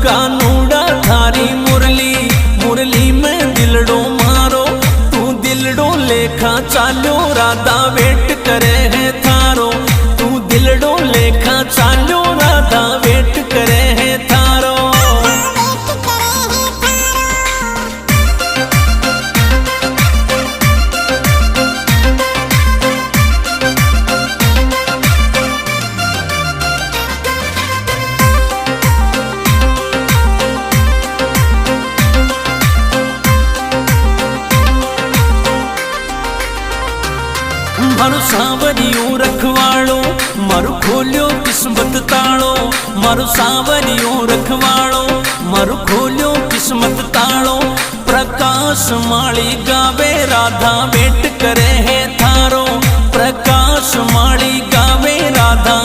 कानूड़ा थारी मुरली, मुरली में दिलड़ो मारो, तू दिलड़ो लेखा चालो राधा वेट करे है थारो, तू दिलड़ो लेखा चालो राधा वेट करे है थारो। मारो सावरियो रखवाड़ो, मारो खोलियो किस्मत ताड़ो, मारो सावरियो रखवाड़ो, मारो खोलियो किस्मत ताड़ो। प्रकाश माली गावे राधा वेट करे है थारो, प्रकाश माली गावे राधा